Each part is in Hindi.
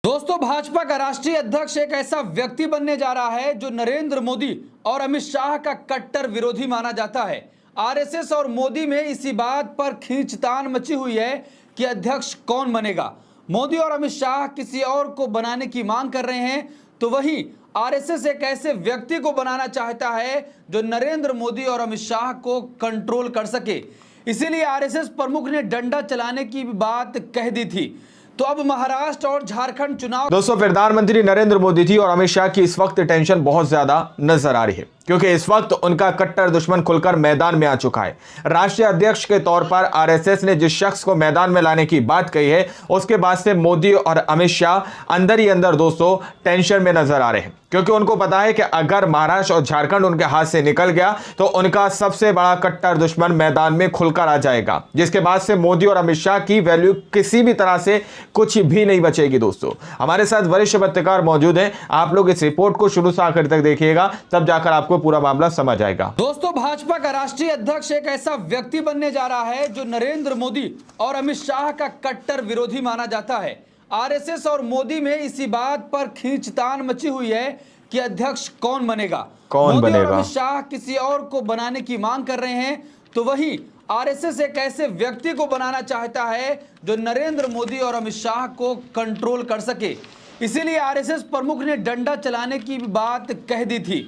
दोस्तों, भाजपा का राष्ट्रीय अध्यक्ष एक ऐसा व्यक्ति बनने जा रहा है जो नरेंद्र मोदी और अमित शाह का कट्टर विरोधी माना जाता है। आरएसएस और मोदी में इसी बात पर खींचतान मची हुई है कि अध्यक्ष कौन बनेगा। मोदी और अमित शाह किसी और को बनाने की मांग कर रहे हैं, तो वहीं आरएसएस एक ऐसे व्यक्ति को बनाना चाहता है जो नरेंद्र मोदी और अमित शाह को कंट्रोल कर सके। इसीलिए आरएसएस प्रमुख ने डंडा चलाने की बात कह दी थी। तो अब महाराष्ट्र और झारखंड चुनाव। दोस्तों, प्रधानमंत्री नरेंद्र मोदी जी और अमित शाह की इस वक्त टेंशन बहुत ज्यादा नजर आ रही है, क्योंकि इस वक्त उनका कट्टर दुश्मन खुलकर मैदान में आ चुका है। राष्ट्रीय अध्यक्ष के तौर पर आरएसएस ने जिस शख्स को मैदान में लाने की बात कही है, उसके बाद से मोदी और अमित शाह अंदर ही अंदर दोस्तों टेंशन में नजर आ रहे हैं, क्योंकि उनको पता है कि अगर महाराष्ट्र और झारखंड उनके हाथ से निकल गया तो उनका सबसे बड़ा कट्टर दुश्मन मैदान में खुलकर आ जाएगा, जिसके बाद से मोदी और अमित शाह की वैल्यू किसी भी तरह से कुछ भी नहीं बचेगी। दोस्तों, हमारे साथ वरिष्ठ पत्रकार मौजूद हैं। आप लोग इस रिपोर्ट को शुरू से आखिर तक देखिएगा, तब जाकर आपको पूरा मामला समझ आएगा। दोस्तों, भाजपा का राष्ट्रीय अध्यक्ष एक ऐसा व्यक्ति बनने जा रहा है जो नरेंद्र मोदी और अमित शाह का कट्टर विरोधी माना जाता है। आरएसएस और मोदी में इसी बात पर खींचतान मची हुई है कि अध्यक्ष कौन बनेगा। मोदी और अमित शाह किसी और को बनाने की मांग कर रहे हैं, तो वहीं आरएसएस एक ऐसे व्यक्ति को बनाना चाहता है जो नरेंद्र मोदी और अमित शाह को कंट्रोल कर सके। इसीलिए आरएसएस प्रमुख ने डंडा चलाने की बात कह दी थी।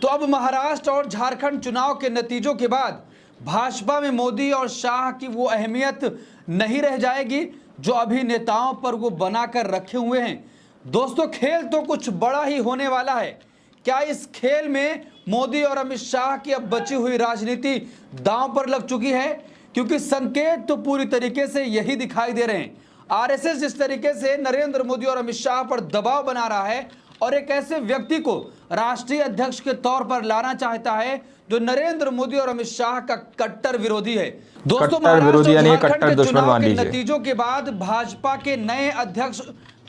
तो अब महाराष्ट्र और झारखंड चुनाव के नतीजों के बाद भाजपा में मोदी और शाह की वो अहमियत नहीं रह जाएगी जो अभी नेताओं पर वो बनाकर रखे हुए हैं। दोस्तों, खेल तो कुछ बड़ा ही होने वाला है। क्या इस खेल में मोदी और अमित शाह की अब बची हुई राजनीति दांव पर लग चुकी है? क्योंकि संकेत तो पूरी तरीके से यही दिखाई दे रहे हैं। आरएसएस जिस तरीके से नरेंद्र मोदी और अमित शाह पर दबाव बना रहा है और एक ऐसे व्यक्ति को राष्ट्रीय अध्यक्ष के तौर पर लाना चाहता है जो नरेंद्र मोदी और अमित शाह का कट्टर विरोधी है। दोस्तों, कट्टर दुश्मन के नतीजों के बाद भाजपा के नए अध्यक्ष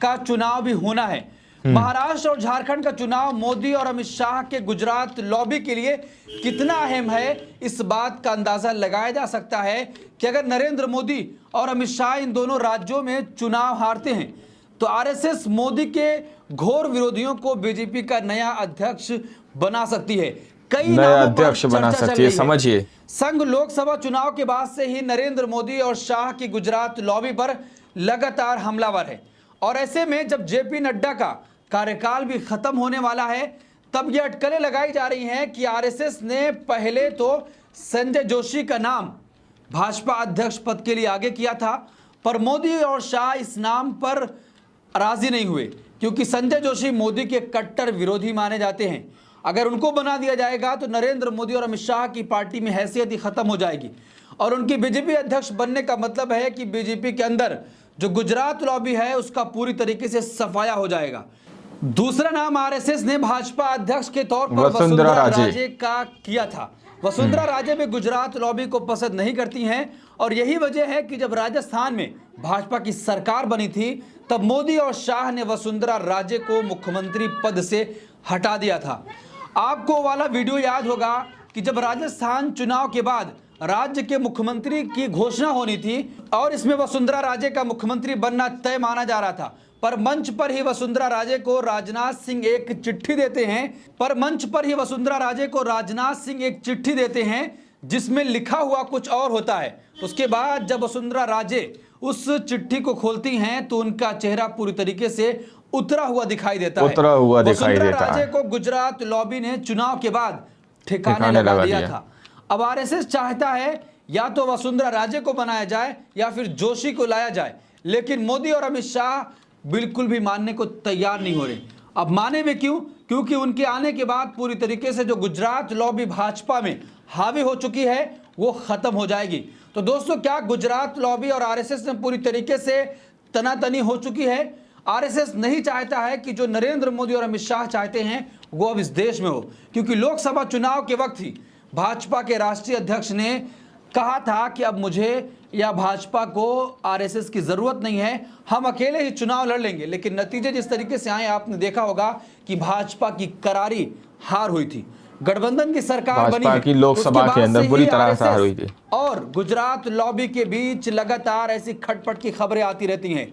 का चुनाव भी होना है। महाराष्ट्र और झारखंड का चुनाव मोदी और अमित शाह के गुजरात लॉबी के लिए कितना अहम है, इस बात का अंदाजा लगाया जा सकता है कि अगर नरेंद्र मोदी और अमित शाह इन दोनों राज्यों में चुनाव हारते हैं तो आरएसएस मोदी के घोर विरोधियों को बीजेपी का नया अध्यक्ष बना सकती है। कई नया अध्यक्ष बना सकती है, समझिए। संघ लोकसभा चुनाव के बाद से ही नरेंद्र मोदी और शाह की गुजरात लॉबी पर लगातार हमलावर है, और ऐसे में जब जेपी नड्डा का कार्यकाल भी खत्म होने वाला है, तब ये अटकलें लगाई जा रही हैं कि आरएसएस ने पहले तो संजय जोशी का नाम भाजपा अध्यक्ष पद के लिए आगे किया था, पर मोदी और शाह इस नाम पर राजी नहीं हुए, क्योंकि संजय जोशी मोदी के कट्टर विरोधी माने जाते हैं। अगर उनको बना दिया जाएगा तो नरेंद्र मोदी और अमित शाह की पार्टी में हैसियत ही खत्म हो जाएगी, और उनकी बीजेपी अध्यक्ष बनने का मतलब है कि बीजेपी के अंदर जो गुजरात लॉबी है उसका पूरी तरीके से सफाया हो जाएगा। दूसरा नाम आरएसएस ने भाजपा अध्यक्ष के तौर पर वसुंधरा राजे का किया था। वसुंधरा राजे भी गुजरात लॉबी को पसंद नहीं करती हैं, और यही वजह है कि जब राजस्थान में भाजपा की सरकार बनी थी तब मोदी और शाह ने वसुंधरा राजे को मुख्यमंत्री पद से हटा दिया था। आपको वाला वीडियो याद होगा कि जब राजस्थान चुनाव के बाद राज्य के मुख्यमंत्री की घोषणा होनी थी और इसमें वसुंधरा राजे का मुख्यमंत्री बनना तय माना जा रहा था, पर मंच पर ही वसुंधरा राजे को राजनाथ सिंह एक चिट्ठी देते हैं जिसमें लिखा हुआ कुछ और होता है। उसके बाद जब वसुंधरा राजे उस चिट्ठी को खोलती हैं तो उनका चेहरा पूरी तरीके से उतरा हुआ दिखाई देता है। वसुंधरा राजे को गुजरात लॉबी ने चुनाव के बाद ठिकाने लगा दिया था। अब आरएसएस चाहता है या तो वसुंधरा राजे को बनाया जाए या फिर जोशी को लाया जाए, लेकिन मोदी और अमित शाह बिल्कुल भी मानने को तैयार नहीं हो रहे। अब माने भी क्यों? क्योंकि उनके आने के बाद पूरी तरीके से जो गुजरात लॉबी भाजपा में हावी हो चुकी है वो खत्म हो जाएगी। तो दोस्तों, क्या गुजरात लॉबी और आरएसएस में पूरी तरीके से तनातनी हो चुकी है? आरएसएस नहीं चाहता है कि जो नरेंद्र मोदी और अमित शाह चाहते हैं वो अब इस देश में हो, क्योंकि लोकसभा चुनाव के वक्त ही भाजपा के राष्ट्रीय अध्यक्ष ने कहा था कि अब मुझे या भाजपा को आरएसएस की जरूरत नहीं है, हम अकेले ही चुनाव लड़ लेंगे। लेकिन नतीजे जिस तरीके से आए, आपने देखा होगा कि भाजपा की करारी हार हुई थी। गठबंधन की सरकार बनी की लोकसभा के अंदर बुरी तरह से हार हुई थी, और गुजरात लॉबी के बीच लगातार ऐसी खटपट की खबरें आती रहती हैं।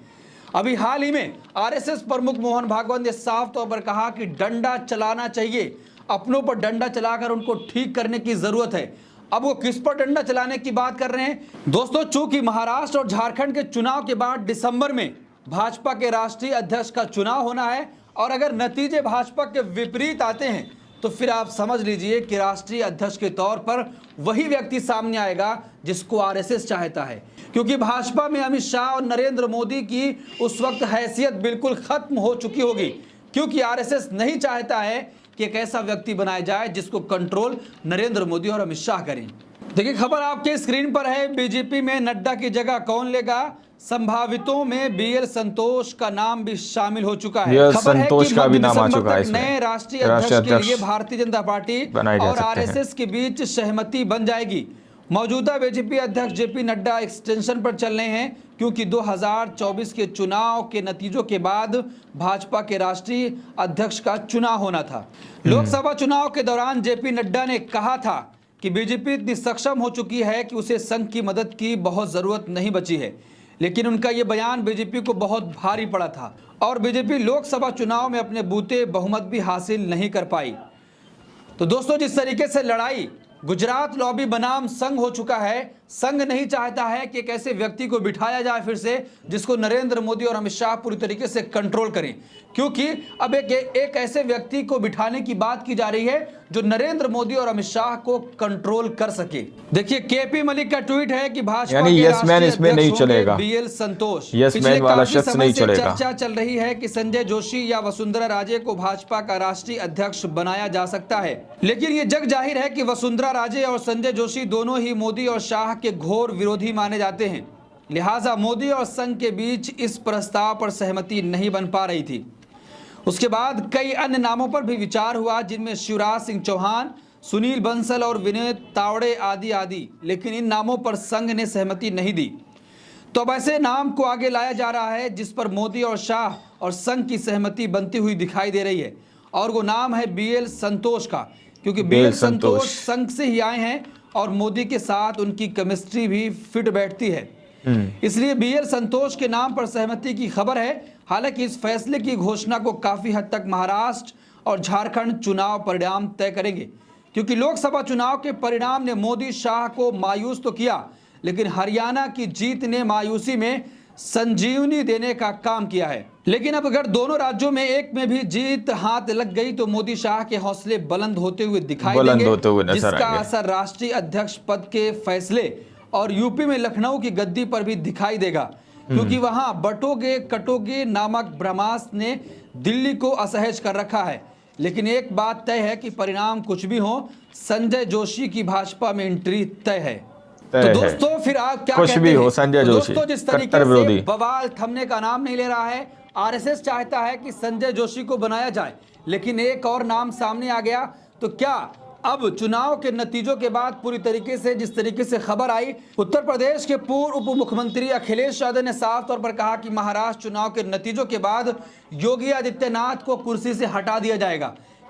अभी हाल ही में आरएसएस प्रमुख मोहन भागवत ने साफ तौर पर कहा कि डंडा चलाना चाहिए, अपनों पर डंडा चलाकर उनको ठीक करने की जरूरत है। अब वो किस पर डंडा चलाने की बात कर रहे हैं दोस्तों? चूंकि महाराष्ट्र और झारखंड के चुनाव के बाद दिसंबर में भाजपा के राष्ट्रीय अध्यक्ष का चुनाव होना है और अगर नतीजे भाजपा के विपरीत आते हैं तो फिर आप समझ लीजिए कि राष्ट्रीय अध्यक्ष के तौर पर वही व्यक्ति सामने आएगा जिसको आरएसएस चाहता है, क्योंकि भाजपा में अमित शाह और नरेंद्र मोदी की उस वक्त हैसियत बिल्कुल खत्म हो चुकी होगी, क्योंकि आरएसएस नहीं चाहता है कि एक ऐसा व्यक्ति बनाया जाए जिसको कंट्रोल नरेंद्र मोदी और अमित शाह करें। देखिए खबर आपके स्क्रीन पर है। बीजेपी में नड्डा की जगह कौन लेगा? संभावितों में बीएल संतोष का नाम भी शामिल हो चुका है। खबर है कि का भी नाम आ चुका है। नए राष्ट्रीय अध्यक्ष के लिए भारतीय जनता पार्टी और आरएसएस के बीच सहमति बन जाएगी। मौजूदा बीजेपी अध्यक्ष जेपी नड्डा एक्सटेंशन पर चल रहे हैं, क्योंकि 2024 के चुनाव के नतीजों के बाद भाजपा के राष्ट्रीय अध्यक्ष का चुनाव होना था। लोकसभा चुनाव के दौरान जेपी नड्डा ने कहा था कि बीजेपी इतनी सक्षम हो चुकी है कि उसे संघ की मदद की बहुत जरूरत नहीं बची है, लेकिन उनका यह बयान बीजेपी को बहुत भारी पड़ा था और बीजेपी लोकसभा चुनाव में अपने बूते बहुमत भी हासिल नहीं कर पाई। तो दोस्तों, जिस तरीके से लड़ाई गुजरात लॉबी बनाम संघ हो चुका है, संघ नहीं चाहता है कि एक ऐसे व्यक्ति को बिठाया जाए फिर से जिसको नरेंद्र मोदी और अमित शाह पूरी तरीके से कंट्रोल करें, क्योंकि अब एक ऐसे व्यक्ति को बिठाने की बात की जा रही है जो नरेंद्र मोदी और अमित शाह को कंट्रोल कर सके। देखिए केपी मलिक का ट्वीट है कि भाजपा के राष्ट्रीय इसमें नहीं चलेगा, बीएल संतोष। पिछले काफी समय से चर्चा चल रही है कि संजय जोशी या वसुंधरा राजे को भाजपा का राष्ट्रीय अध्यक्ष बनाया जा सकता है, लेकिन ये जग जाहिर है कि वसुंधरा राजे और संजय जोशी दोनों ही मोदी और शाह के घोर विरोधी माने जाते हैं। लिहाजा मोदी और संघ के बीच इस प्रस्ताव पर सहमति नहीं बन पा रही थी। उसके बाद कई अन्य नामों पर भी विचार हुआ, जिनमें शिवराज सिंह चौहान, सुनील बंसल और विनय तावड़े आदि, लेकिन इन नामों पर संघ ने सहमति नहीं दी। तो अब ऐसे नाम को आगे लाया जा रहा है जिस पर मोदी और शाह और संघ की सहमति बनती हुई दिखाई दे रही है, और वो नाम है बीएल संतोष का, क्योंकि बीएल संतोष संघ से ही आए हैं और मोदी के साथ उनकी केमिस्ट्री भी फिट बैठती है, इसलिए बीएल संतोष के नाम पर सहमति की खबर है। हालांकि इस फैसले की घोषणा को काफी हद तक महाराष्ट्र और झारखंड चुनाव परिणाम तय करेंगे, क्योंकि लोकसभा चुनाव के परिणाम ने मोदी शाह को मायूस तो किया, लेकिन हरियाणा की जीत ने मायूसी में संजीवनी देने का काम किया है। लेकिन अब अगर दोनों राज्यों में एक में भी जीत हाथ लग गई तो मोदी शाह के हौसले बुलंद होते हुए दिखाई देंगे, जिसका असर राष्ट्रीय अध्यक्ष पद के फैसले और यूपी में लखनऊ की गद्दी पर भी दिखाई देगा, क्योंकि वहां बटोगे कटोगे नामक ब्रह्मास्त्र ने दिल्ली को असहज कर रखा है। लेकिन एक बात तय है कि परिणाम कुछ भी हो, संजय जोशी की भाजपा में एंट्री तय है। तो दोस्तों फिर आप क्या कहते हैं? संजय जोशी दोस्तों जिस तरीके से बवाल थमने का नाम नहीं ले रहा है, आरएसएस चाहता है कि संजय जोशी को बनाया जाए, लेकिन एक और नाम सामने आ गया। तो क्या अब चुनाव के नतीजों के बाद पूरी तरीके से जिस तरीके से खबर आई, उत्तर प्रदेश के पूर्व उप मुख्यमंत्री अखिलेश यादव ने साफ तौर पर कहा कि महाराष्ट्र चुनाव के नतीजों के बाद योगी आदित्यनाथ को कुर्सी से हटा दिया जाएगा।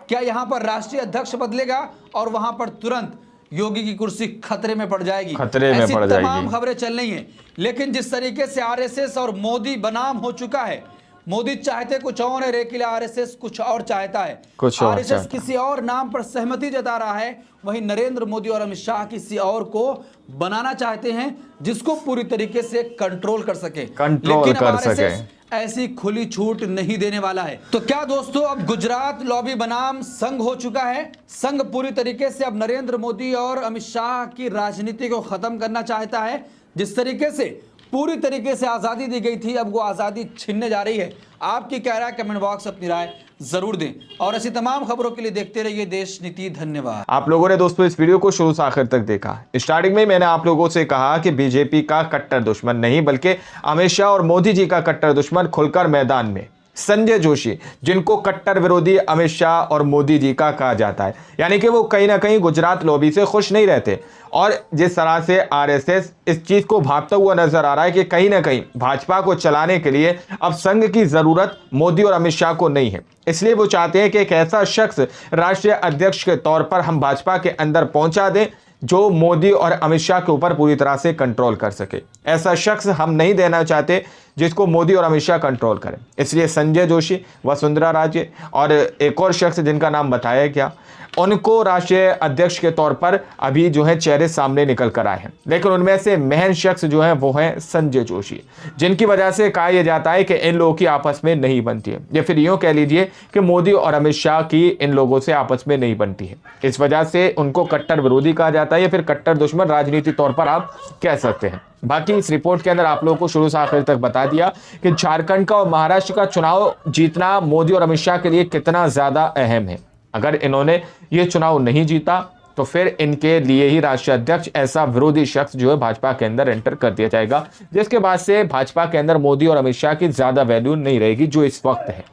क्या यहां पर राष्ट्रीय अध्यक्ष बदलेगा और वहां पर तुरंत योगी की कुर्सी खतरे में पड़ जाएगी? ऐसी तमाम खबरें चल रही हैं, लेकिन जिस तरीके से आरएसएस और मोदी बनाम हो चुका है, मोदी चाहते कुछ और है, लेकिन आरएसएस कुछ और चाहता है। आरएसएस किसी और नाम पर सहमति जता रहा है, वहीं नरेंद्र मोदी और अमित शाह किसी और को बनाना चाहते हैं जिसको पूरी तरीके से कंट्रोल कर सके, लेकिन आरएसएस ऐसी खुली छूट नहीं देने वाला है। तो क्या दोस्तों अब गुजरात लॉबी बनाम संघ हो चुका है? संघ पूरी तरीके से अब नरेंद्र मोदी और अमित शाह की राजनीति को खत्म करना चाहता है। जिस तरीके से पूरी तरीके से आजादी दी गई थी, अब वो आजादी छीनने जा रही है। आपकी क्या राय? कमेंट बॉक्स अपनी राय जरूर दें, और ऐसी तमाम खबरों के लिए देखते रहिए देश नीति। धन्यवाद। आप लोगों ने दोस्तों इस वीडियो को शुरू से आखिर तक देखा। स्टार्टिंग में मैंने आप लोगों से कहा कि बीजेपी का कट्टर दुश्मन नहीं, बल्कि अमित शाह और मोदी जी का कट्टर दुश्मन खुलकर मैदान में संजय जोशी, जिनको कट्टर विरोधी अमित शाह और मोदी जी का कहा जाता है, यानी कि वो कहीं ना कहीं गुजरात लॉबी से खुश नहीं रहते। और जिस तरह से आरएसएस इस चीज को भांपता हुआ नजर आ रहा है कि कहीं ना कहीं भाजपा को चलाने के लिए अब संघ की जरूरत मोदी और अमित शाह को नहीं है, इसलिए वो चाहते हैं कि एक ऐसा शख्स राष्ट्रीय अध्यक्ष के तौर पर हम भाजपा के अंदर पहुंचा दें जो मोदी और अमित शाह के ऊपर पूरी तरह से कंट्रोल कर सके। ऐसा शख्स हम नहीं देना चाहते जिसको मोदी और अमित शाह कंट्रोल करें। इसलिए संजय जोशी, वसुंधरा राजे और एक और शख्स जिनका नाम बताया गया, उनको राष्ट्रीय अध्यक्ष के तौर पर अभी जो है चेहरे सामने निकल कर आए हैं। लेकिन उनमें से महन शख्स जो है वो है संजय जोशी, जिनकी वजह से कहा यह जाता है कि इन लोगों की आपस में नहीं बनती है, या फिर यूं कह लीजिए कि मोदी और अमित शाह की इन लोगों से आपस में नहीं बनती है। इस वजह से उनको कट्टर विरोधी कहा जाता है, या फिर कट्टर दुश्मन राजनीति तौर पर आप कह सकते हैं। बाकी इस रिपोर्ट के अंदर आप लोगों को शुरू से आखिर तक बता दिया कि झारखंड का और महाराष्ट्र का चुनाव जीतना मोदी और अमित शाह के लिए कितना ज्यादा अहम है। अगर इन्होंने ये चुनाव नहीं जीता तो फिर इनके लिए ही राष्ट्रीय अध्यक्ष ऐसा विरोधी शख्स जो है भाजपा के अंदर एंटर कर दिया जाएगा, जिसके बाद से भाजपा के अंदर मोदी और अमित शाह की ज्यादा वैल्यू नहीं रहेगी जो इस वक्त है।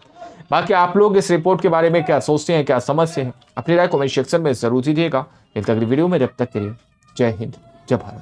बाकी आप लोग इस रिपोर्ट के बारे में क्या सोचते हैं, क्या समझते हैं, अपनी राय कमेंट सेक्शन में जरूर दीजिएगा। मिलते अगली वीडियो में, जब तक के लिए जय हिंद, जय भारत।